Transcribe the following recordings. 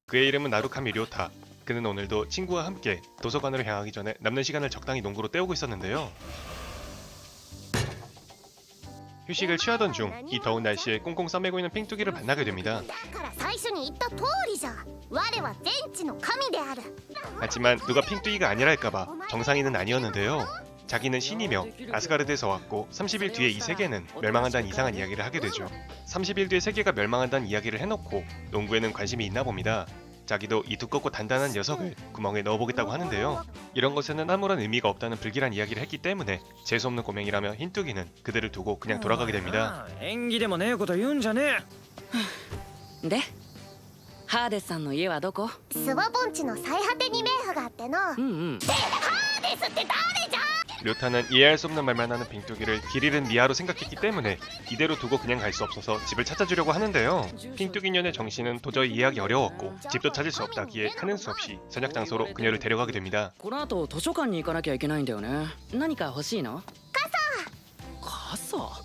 그의 이름은 나루카미 료타. 그는 오늘도 친구와 함께 도서관으로 향하기 전에 남는 시간을 적당히 농구로 때우고 있었는데요. 휴식을 취하던 중 이 더운 날씨에 꽁꽁 싸매고 있는 핑뚜기를 만나게 됩니다. だから最初に言った通りじゃ。我は全知の神である。 하지만 누가 핑뚜기가 아니랄까봐 정상인은 아니었는데요. 자기는 신이며 아스가르드에서 왔고 30일 뒤에 이 세계는 멸망한다는 이상한 이야기를 하게 되죠. 30일 뒤에 세계가 멸망한다는 이야기를 해놓고 농구에는 관심이 있나 봅니다. 자기도 이 두껍고 단단한 녀석을 구멍에 넣어보겠다고 하는데요. 이런 것에는 아무런 의미가 없다는 불길한 이야기를 했기 때문에 재수없는 꼬맹이라며 흰뚜기는 그들을 두고 그냥 돌아가게 됩니다. 縁起でもねえこと言うんじゃねえ。でハーデスさんの家はどこ？スワ盆地の最果てに冥府があっての。うんうん。ですって誰じゃ。 료타는 이해할 수 없는 말만 하는 핑뚜기를 길 잃은 미아로 생각했기 때문에 이대로 두고 그냥 갈 수 없어서 집을 찾아주려고 하는데요. 핑뚜기년의 정신은 도저히 이해하기 어려웠고 집도 찾을 수 없다기에 하는 수 없이 선약 장소로 그녀를 데려가게 됩니다. この後図書館に行かなきゃいけないんだよね。何か欲しいの？傘。傘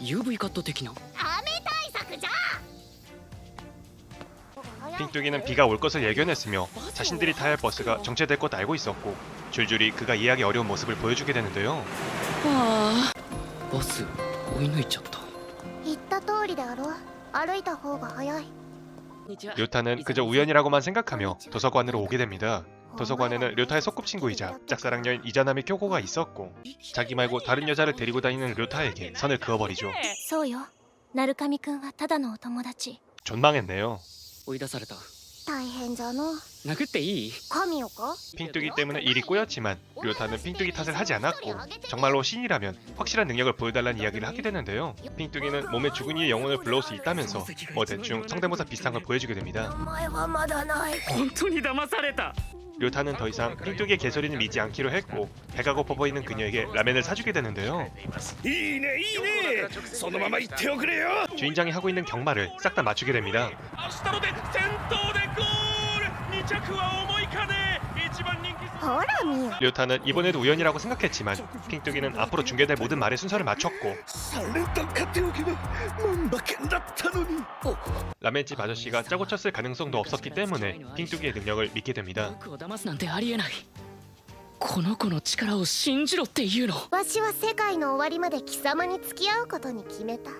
？UV カット的な。雨対策じゃ。 핑뚜기는 비가 올 것을 예견했으며 자신들이 타야 할 버스가 정체될 것 알고 있었고 줄줄이 그가 이해하기 어려운 모습을 보여주게 되는데요. ああ。バス追い抜いちゃった。言った通りであろう。歩いた方が早い。 료타는 그저 우연이라고만 생각하며 도서관으로 오게 됩니다. 도서관에는 료타의 소꿉친구이자 짝사랑녀인 이자나미 쿄고가 있었고 자기 말고 다른 여자를 데리고 다니는 료타에게 선을 그어버리죠. そうよ。ナルカミ君はただのお友達。 존망했네요. 追い出された。大変じゃの。殴っていい？神よか。 핑뚜기 때문에 일이 꼬였지만 료타는 핑뚜기 탓을 하지 않았고 정말로 신이라면 확실한 능력을 보여달라는 이야기를 하게 되는데요. 핑뚜기는 몸에 죽은 이의 영혼을 불러올 수 있다면서 뭐 대충 성대모사 비슷한 걸 보여주게 됩니다. お前はまだない。本当に騙された。 료타는 더 이상 핑뚜기의 개소리는 믿지 않기로 했고 배가 고파 보이는 그녀에게 라멘을 사주게 되는데요. いいねいいね。そのまま言っておくれよ。 주인장이 하고 있는 경마를 싹 다 맞추게 됩니다. 明日ので先頭でゴール。2着は重いかね。一番人気。ほら見よ。 료타는 이번에도 우연이라고 생각했지만 핑뚜기는 앞으로 중계될 모든 말의 순서를 맞췄고 3連単買っておけば万馬券だったのに。 라멘집 아저씨가 짜고 쳤을 가능성도 없었기 때문에 핑뚜기의 능력을 믿게 됩니다. 僕を騙すなんてありえない。この子の力を信じろっていうの。わしは世界の終わりまで貴様に付き合うことに決めた。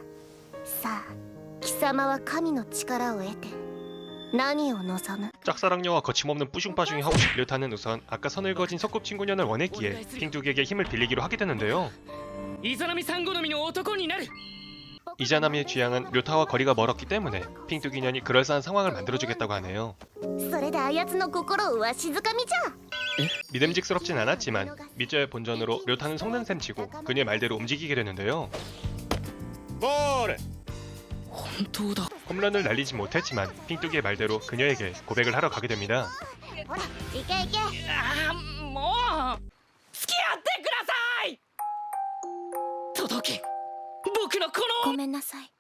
さあ、貴様は神の力を得て何を望む？ 짝사랑녀와 거침없는 뿌숑빠숑이 하고 싶 료타는 우선 아까 선을 그어진 소꿉친구년을 원했기에 핑뚜기에게 힘을 빌리기로 하게 되는데요. イザナミさん好みの男になる。 이자나미의 취향은 료타와 거리가 멀었기 때문에 핑뚜기년이 그럴싸한 상황을 만들어주겠다고 하네요. それであやつの心をわしづかみじゃ。 믿음직스럽진 않았지만 밑저의 본전으로 료타는 속는 셈 치고 그녀의 말대로 움직이게 되는데요. ボール。本当だ。 홈런을 날리지 못했지만 핑뚜기의 말대로 그녀에게 고백을 하러 가게 됩니다. ほら、いけいけ。ああもう付き合ってください。届け僕のこの。ごめんなさい。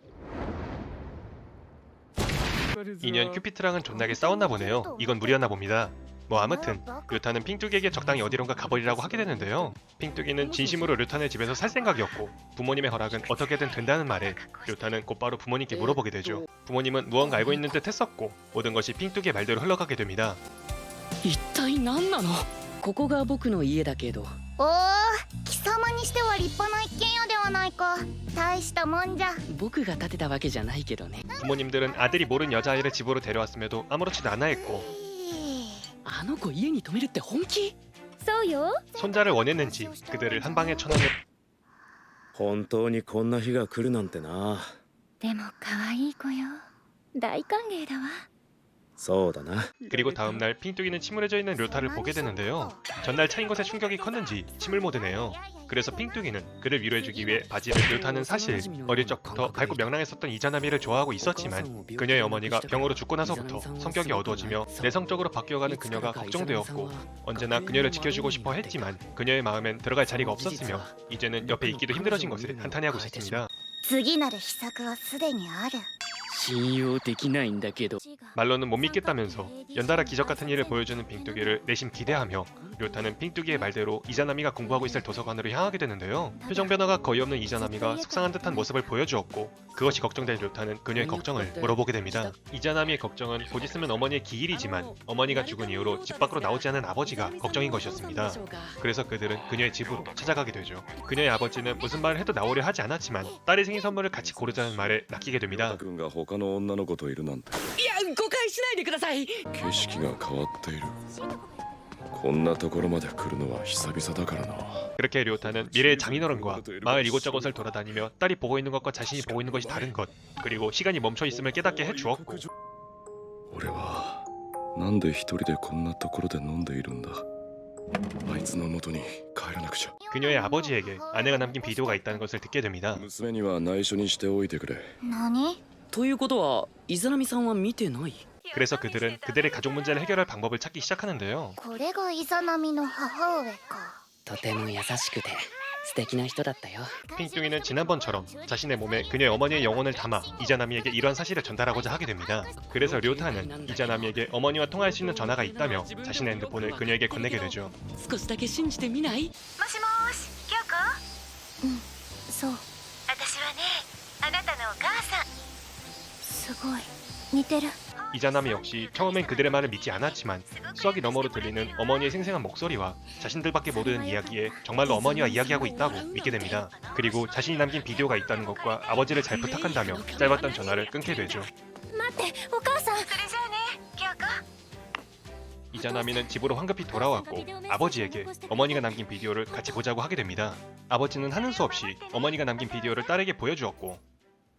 인연 큐피트랑은 존나게 싸웠나 보네요. 이건 무리였나 봅니다. 뭐 아무튼 료타는 핑뚜기에게 적당히 어디론가 가버리라고 하게 되는데요. 핑뚜기는 진심으로 료타네 집에서 살 생각이었고 부모님의 허락은 어떻게든 된다는 말에 료타는 곧바로 부모님께 물어보게 되죠. 부모님은 무언가 알고 있는 듯 했었고 모든 것이 핑뚜기의 말대로 흘러가게 됩니다. 一体何なの？ここが僕の家だけど。おお、貴様にしては立派な一軒家ではないか。大したもんじゃ。僕が建てたわけじゃないけどね。 부모님들은 아들이 모른 여자아이를 집으로 데려왔음에도 아무렇지도 않아 했고 あの子家に泊めるって本気？そうよ。 손자를 원했는지 그들을 한 방에 쳐넣는 本当にこんな日が来るなんてな。でも可愛い子よ。大歓迎だわ。そうだな。 그리고 다음날 핑뚜기는 침울해져 있는 료타를 보게 되는데요. 전날 차인 것에 충격이 컸는지 침을 못 드네요. 그래서 핑뚜기는 그를 위로해주기 위해 바지를 료타는 사실 어릴 적부터 밝고 명랑했었던 이자나미를 좋아하고 있었지만 그녀의 어머니가 병으로 죽고 나서부터 성격이 어두워지며 내성적으로 바뀌어가는 그녀가 걱정되었고 언제나 그녀를 지켜주고 싶어 했지만 그녀의 마음엔 들어갈 자리가 없었으며 이제는 옆에 있기도 힘들어진 것을 한탄해하고 있었습니다. 次なる秘策はすでにある。信用できないんだけど。 말로는 못 믿겠다면서 연달아 기적 같은 일을 보여주는 핑뚜기를 내심 기대하며 료타는 핑뚜기의 말대로 이자나미가 공부하고 있을 도서관으로 향하게 되는데요. 표정 변화가 거의 없는 이자나미가 속상한 듯한 모습을 보여주었고 그것이 걱정된 료타는 그녀의 걱정을 물어보게 됩니다. 이자나미의 걱정은 곧 있으면 어머니의 기일이지만 어머니가 죽은 이후로 집 밖으로 나오지 않은 아버지가 걱정인 것이었습니다. 그래서 그들은 그녀의 집으로 찾아가게 되죠. 그녀의 아버지는 무슨 말을 해도 나오려 하지 않았지만 딸의 생일 선물을 같이 고르자는 말에 낚이게 됩니다. 君が他の女の子といるなんていや誤解しないでください。景色が変わっているこんなところまで来るのは久々だからな 그렇게 료타는 미래의 장인어른과 마을 이곳저곳을 돌아다니며 딸이 보고 있는 것과 자신이 보고 있는 것이 다른 것 그리고 시간이 멈춰 있음을 깨닫게 해주었고 俺はなんで一人でこんなところで飲んでいるんだあいつの元に帰らなくちゃ 그녀의 아버지에게 아내가 남긴 비디오가 있다는 것을 듣게 됩니다. 娘には内緒にしておいてくれ何ということはイザナミさんは見てない。 그래서 그들은 그들의 가족 문제를 해결할 방법을 찾기 시작하는데요. これがイザナミの母上かとても優しくて素敵な人だったよ。 핑뚱이는 지난번처럼 자신의 몸에 그녀의 어머니의 영혼을 담아 이자나미에게 이러한 사실을 전달하고자 하게 됩니다. 그래서 료타는 이자나미에게 어머니와 통화할 수 있는 전화가 있다며 자신의 핸드폰을 그녀에게 건네게 되죠. 少しだけ信じてみない？もしもーし京子うんそう私はねあなたのお母さんすごい似てる 이자나미 역시 처음엔 그들의 말을 믿지 않았지만 수화기 너머로 들리는 어머니의 생생한 목소리와 자신들밖에 모르는 이야기에 정말로 어머니와 이야기하고 있다고 믿게 됩니다. 그리고 자신이 남긴 비디오가 있다는 것과 아버지를 잘 부탁한다며 짧았던 전화를 끊게 되죠. 待ってお母さんそれじゃあね京子 이자나미는 집으로 황급히 돌아왔고 아버지에게 어머니가 남긴 비디오를 같이 보자고 하게 됩니다. 아버지는 하는 수 없이 어머니가 남긴 비디오를 딸에게 보여주었고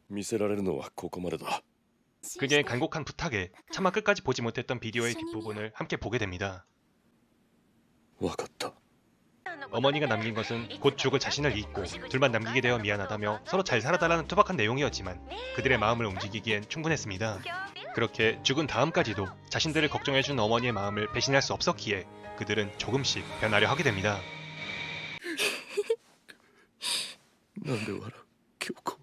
見せられるのはここまでだ 그녀의 간곡한 부탁에 차마 끝까지 보지 못했던 비디오의 뒷부분을 함께 보게 됩니다. わかった 어머니가 남긴 것은 곧 죽을 자신을 잊고 둘만 남기게 되어 미안하다며 서로 잘 살아달라는 투박한 내용이었지만 그들의 마음을 움직이기엔 충분했습니다. 그렇게 죽은 다음까지도 자신들을 걱정해준 어머니의 마음을 배신할 수 없었기에 그들은 조금씩 변하려 하게 됩니다. なんで笑う京子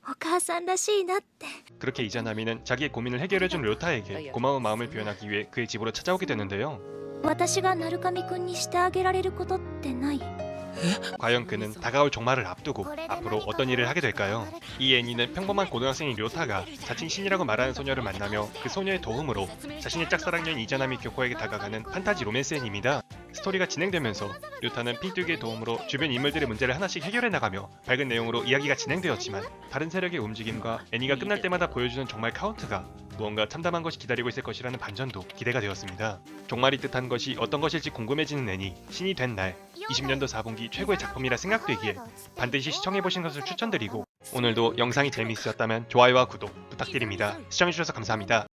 お母さんらしいなって 그렇게 이자나미는 자기의 고민을 해결해준 료타에게 고마운 마음을 표현하기 위해 그의 집으로 찾아오게 되는데요. 私が鳴神くんにしてあげられることってない 과연 그는 다가올 종말을 앞두고 앞으로 어떤 일을 하게 될까요? 이 애니는 평범한 고등학생인 료타가 자칭 신이라고 말하는 소녀를 만나며 그 소녀의 도움으로 자신의 짝사랑녀인 이자나미 교코에게 다가가는 판타지 로맨스 애니입니다. 스토리가 진행되면서 료타는 핑뚜기의 도움으로 주변 인물들의 문제를 하나씩 해결해 나가며 밝은 내용으로 이야기가 진행되었지만 다른 세력의 움직임과 애니가 끝날 때마다 보여주는 종말 카운트가 무언가 참담한 것이 기다리고 있을 것이라는 반전도 기대가 되었습니다. 종말이 뜻한 것이 어떤 것일지 궁금해지는 애니 신이 된 날 20년도 4분기 최고의 작품이라 생각되기에 반드시 시청해보신 것을 추천드리고 오늘도 영상이 재미있었다면 좋아요와 구독 부탁드립니다. 시청해주셔서 감사합니다.